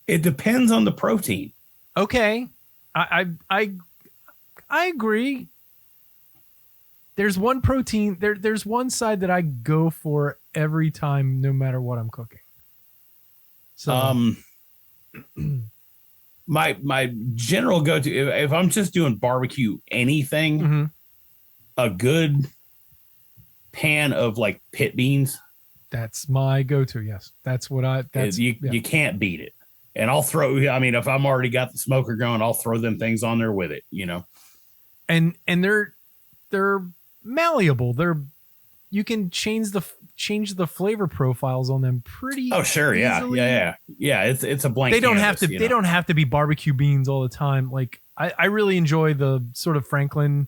It depends on the protein. Okay. I agree. There's one protein there's one side that I go for every time, no matter what I'm cooking. So my general go-to, if I'm just doing barbecue anything, a good pan of like pit beans. That's my go-to. Yes. You can't beat it. And I'll throw, I mean, if I'm already got the smoker going, I'll throw them things on there with it, And they're malleable. You can change the flavor profiles on them pretty. Oh, sure. Easily. Yeah. It's a blank. They don't canvas, have to. They don't have to be barbecue beans all the time. Like I really enjoy the sort of Franklin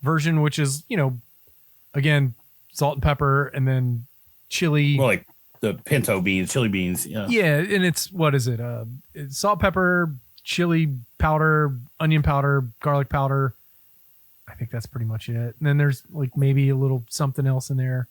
version, which is, again, salt and pepper and then chili. Well, like the pinto beans, chili beans. Yeah. And it's, what is it? It's salt, pepper, chili powder, onion powder, garlic powder. I think that's pretty much it. And then there's like maybe a little something else in there.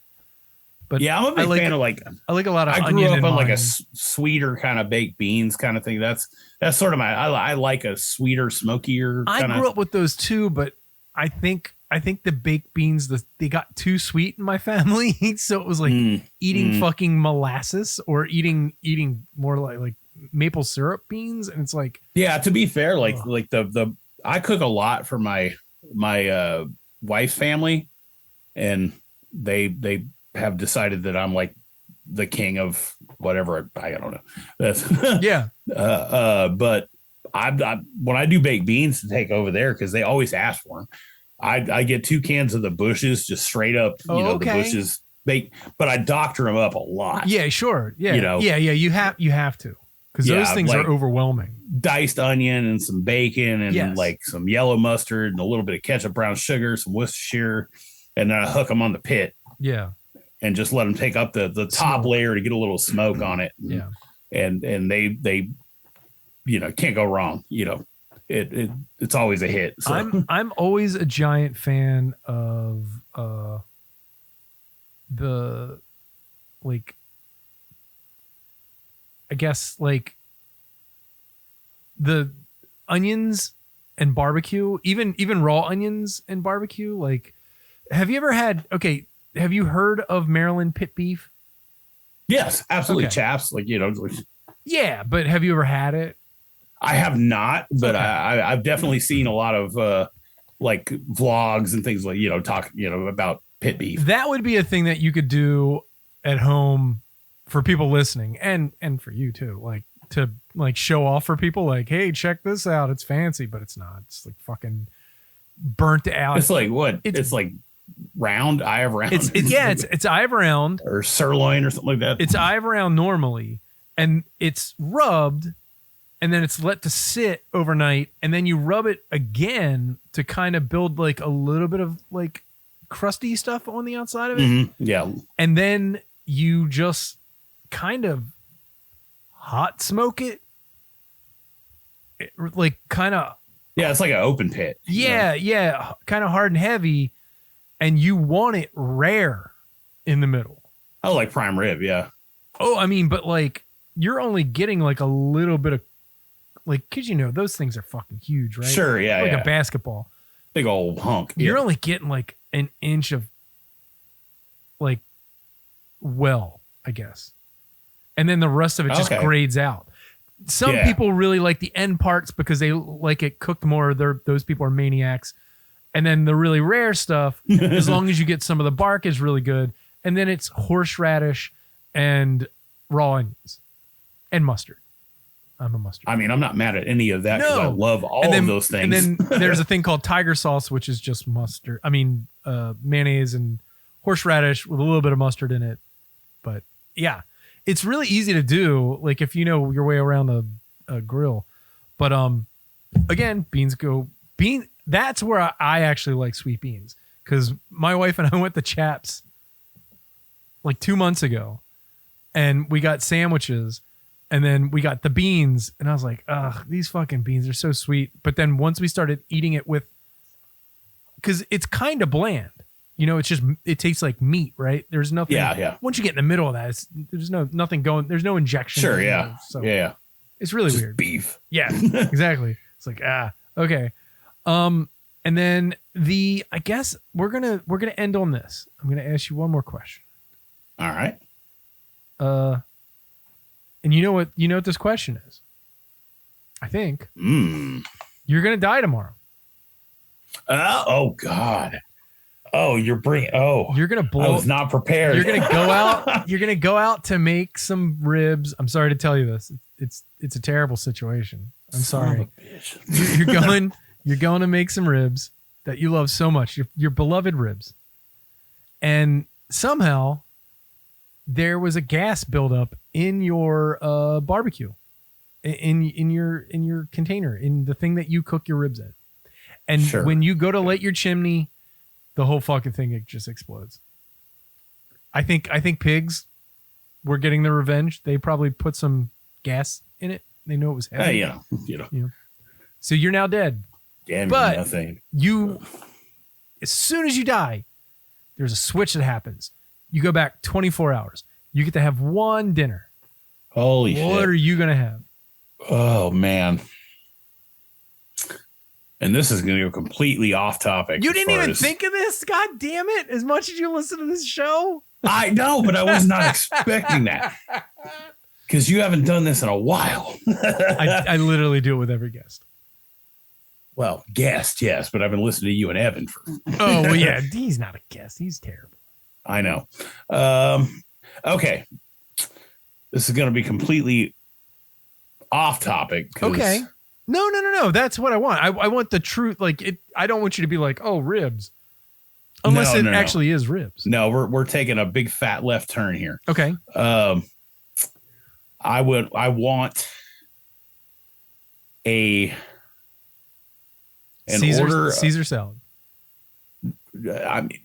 But yeah, I'm a big fan of like. I like a lot of. I grew up on like a sweeter kind of baked beans kind of thing. That's sort of I like a sweeter, smokier. I grew up with those too, but I think the baked beans they got too sweet in my family, so it was like eating fucking molasses or eating more like maple syrup beans, and it's like. Yeah, to be fair, like the I cook a lot for my wife's family, and they have decided that I'm like the king of whatever. I don't know. That's yeah. But I when I do baked beans to take over there, because they always ask for them, I get 2 cans of the Bushes, just straight up, the Bushes baked, but I doctor them up a lot. Yeah, sure. Yeah, you have to, because those things are overwhelming. Diced onion and some bacon and like some yellow mustard and a little bit of ketchup, brown sugar, some Worcestershire, and then I hook them on the pit. Yeah. And just let them take up the top layer to get a little smoke on it. Yeah. And they can't go wrong. It's always a hit. So. I'm always a giant fan of the, like, I guess like the onions and barbecue, even raw onions and barbecue. Like, have you heard of Maryland pit beef? Yes, absolutely. Okay. Chaps, yeah, but have you ever had it? I have not, but okay. I've definitely seen a lot of like vlogs and things like, about pit beef. That would be a thing that you could do at home for people listening, and for you too, like to like show off for people, like, hey, check this out. It's fancy, but it's not. It's like fucking burnt out. It's like what? It's like round, eye of round. It's eye of round or sirloin or something like that. It's eye of round normally, and it's rubbed, and then it's let to sit overnight, and then you rub it again to kind of build like a little bit of like crusty stuff on the outside of it. Mm-hmm. Yeah, and then you just kind of hot smoke it like kind of. Yeah, it's like an open pit. Yeah, kind of hard and heavy. And you want it rare in the middle. Oh, like prime rib, yeah. Oh, I mean, but like you're only getting like a little bit of like, because those things are fucking huge, right? Sure, yeah, like a basketball, big old hunk. You're only getting like an inch of like I guess, and then the rest of it just grades out. Some people really like the end parts because they like it cooked more. Those people are maniacs. And then the really rare stuff, as long as you get some of the bark, is really good. And then it's horseradish and raw onions and mustard. I'm a mustard. I mean, I'm not mad at any of that because I love all of those things. And then there's a thing called tiger sauce, which is just mustard. I mean, mayonnaise and horseradish with a little bit of mustard in it. But yeah, it's really easy to do, like if you know your way around a grill. But again, beans. That's where I actually like sweet beans, because my wife and I went to Chaps like 2 months ago, and we got sandwiches, and then we got the beans, and I was like, ugh, these fucking beans are so sweet. But then once we started eating it because it's kind of bland, it tastes like meat, right? There's nothing. Yeah. Once you get in the middle of that, there's nothing going. There's no injection. Sure. Yeah. So, yeah. It's really just weird. beef. Yeah, exactly. It's like, okay. And then I guess we're gonna end on this. I'm gonna ask you one more question. All right. And you know what this question is? I think you're gonna die tomorrow. Oh God. Oh, you're gonna blow. I was not prepared. You're gonna go out. You're gonna go out to make some ribs. I'm sorry to tell you this. It's a terrible situation. I'm sorry. You're going to make some ribs that you love so much. Your beloved ribs, and somehow there was a gas buildup in your barbecue, in your container, in the thing that you cook your ribs in, and when you go to light your chimney, the whole fucking thing, it just explodes. I think pigs were getting their revenge. They probably put some gas in it. They know it was heavy. You know. So you're now dead. Damn, but nothing. As soon as you die, there's a switch that happens. You go back 24 hours. You get to have one dinner. Holy shit. What are you going to have? Oh, man. And this is going to go completely off topic. You didn't even think of this? God damn it. As much as you listen to this show. I know, but I was not expecting that. Because you haven't done this in a while. I literally do it with every guest. Well, guest, yes, but I've been listening to you and Evan for. Oh, well, yeah. He's not a guest. He's terrible. I know. Okay. This is going to be completely off topic. Okay. No. That's what I want. I want the truth. Like it. I don't want you to be like, oh, ribs. Unless it actually is ribs. No, we're taking a big fat left turn here. Okay. I want Caesar salad. I mean,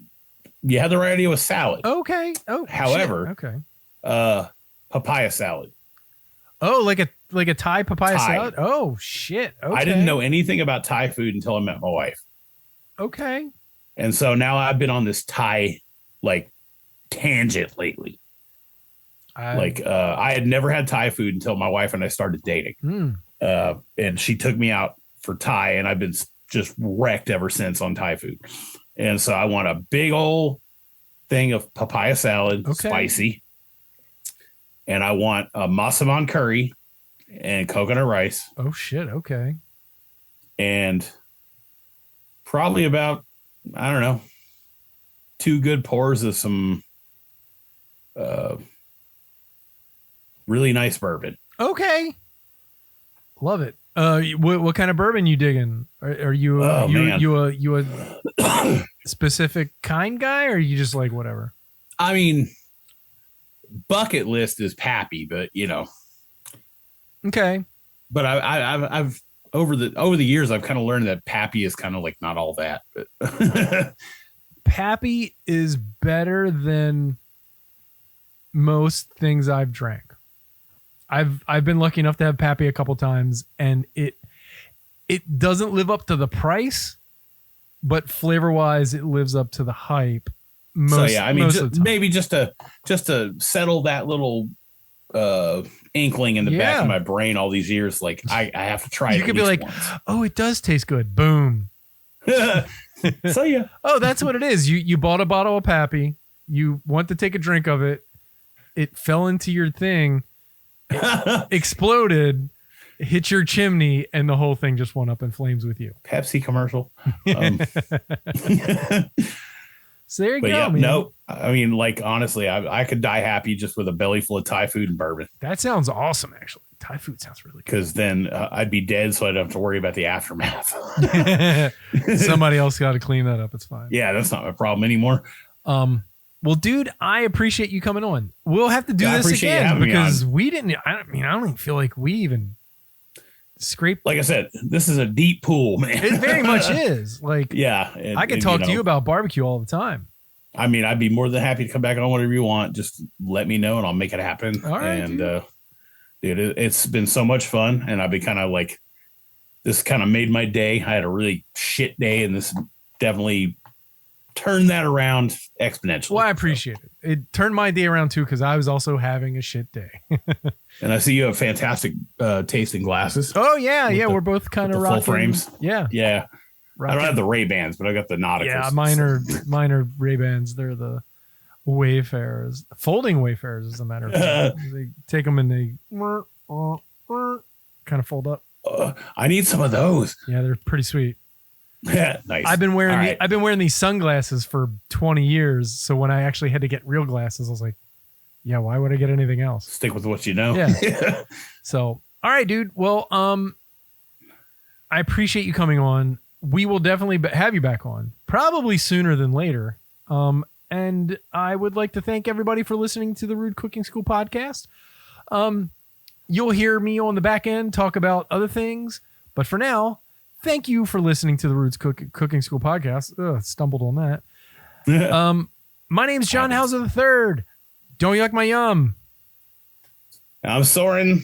you had the right idea with salad. Okay. Oh, however, shit. Okay. Papaya salad. Oh, like a Thai papaya salad? Oh, shit. Okay. I didn't know anything about Thai food until I met my wife. Okay. And so now I've been on this Thai tangent lately. I had never had Thai food until my wife and I started dating. And she took me out for Thai, and I've been just wrecked ever since on Thai food. And so I want a big old thing of papaya salad, spicy. And I want a masaman curry and coconut rice. Oh, shit. Okay. And probably about, I don't know, 2 good pours of some really nice bourbon. Okay. Love it. What kind of bourbon you digging? Are you you a specific kind guy, or are you just like whatever? I mean, bucket list is Pappy, but okay. But I've over the years I've kind of learned that Pappy is kind of like not all that. But Pappy is better than most things I've drank. I've been lucky enough to have Pappy a couple times, and it doesn't live up to the price, but flavor wise, it lives up to the hype. Maybe just to settle that little inkling in the back of my brain all these years, like I have to try it. You could be like, once. Oh, it does taste good. Boom. So yeah. Oh, that's what it is. You bought a bottle of Pappy. You want to take a drink of it. It fell into your thing. Exploded, hit your chimney, and the whole thing just went up in flames with you. Pepsi commercial. So there you go. Yeah, man. No, I mean, honestly, I could die happy just with a belly full of Thai food and bourbon. That sounds awesome, actually. Thai food sounds really good. Because then I'd be dead, so I don't have to worry about the aftermath. Somebody else got to clean that up. It's fine. Yeah, that's not my problem anymore. Well, dude, I appreciate you coming on. We'll have to do this again because we didn't. I don't even feel like we even scraped. Like I said, this is a deep pool, man. It very much is. I could talk to you about barbecue all the time. I mean, I'd be more than happy to come back on whatever you want. Just let me know and I'll make it happen. All right, and dude, it's been so much fun, and I've been kind of this kind of made my day. I had a really shit day, and this definitely turned that around exponentially. Well, I appreciate it. It turned my day around too, because I was also having a shit day. And I see you have fantastic tasting glasses. Oh yeah, yeah. We're both kind of rocking full frames. Yeah, yeah. Rocking. I don't have the Ray-Bans, but I got the Nauticals. Yeah, mine are Ray-Bans. They're the Wayfarers, folding Wayfarers, as a matter of fact. They take them and they kind of fold up. I need some of those. Yeah, they're pretty sweet. Nice. I've been wearing these sunglasses for 20 years. So when I actually had to get real glasses, I was like, yeah, why would I get anything else? Stick with what you know. Yeah. So, all right, dude. Well, I appreciate you coming on. We will definitely have you back on, probably sooner than later. And I would like to thank everybody for listening to the Rude Cooking School podcast. You'll hear me on the back end talk about other things, but for now, thank you for listening to the Rude Cooking School podcast. Stumbled on that. My name's John Hauser III. Don't yuck my yum. I'm Soren,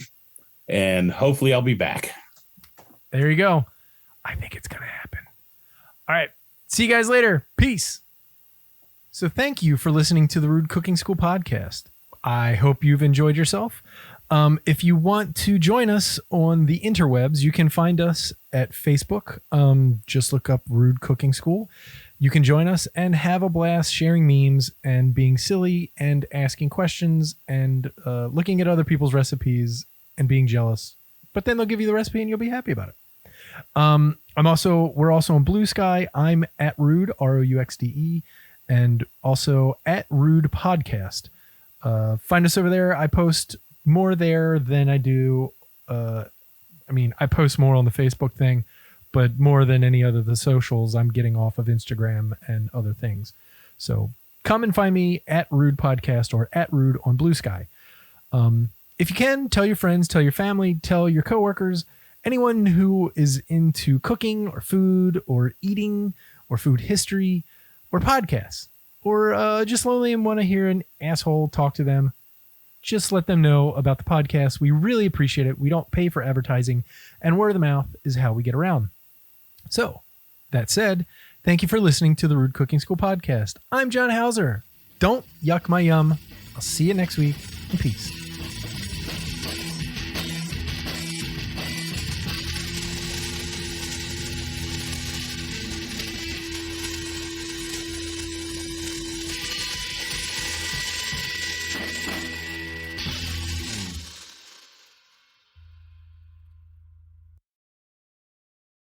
and hopefully I'll be back. There you go. I think it's going to happen. All right. See you guys later. Peace. So thank you for listening to the Rude Cooking School podcast. I hope you've enjoyed yourself. If you want to join us on the interwebs, you can find us at Facebook. Just look up Rude Cooking School. You can join us and have a blast sharing memes and being silly and asking questions and looking at other people's recipes and being jealous. But then they'll give you the recipe and you'll be happy about it. We're also on Blue Sky. I'm at Rude, Rouxde, and also at Rude Podcast. Find us over there. I post more there than I do. I post more on the Facebook thing, but more than any other of the socials, I'm getting off of Instagram and other things. So come and find me at Rude Podcast or at Rude on Blue Sky. If you can, tell your friends, tell your family, tell your coworkers, anyone who is into cooking or food or eating or food history or podcasts or just lonely and want to hear an asshole talk to them. Just let them know about the podcast. We really appreciate it. We don't pay for advertising, and word of mouth is how we get around. So, that said, thank you for listening to the Rude Cooking School podcast. I'm John Hauser. Don't yuck my yum. I'll see you next week, and peace.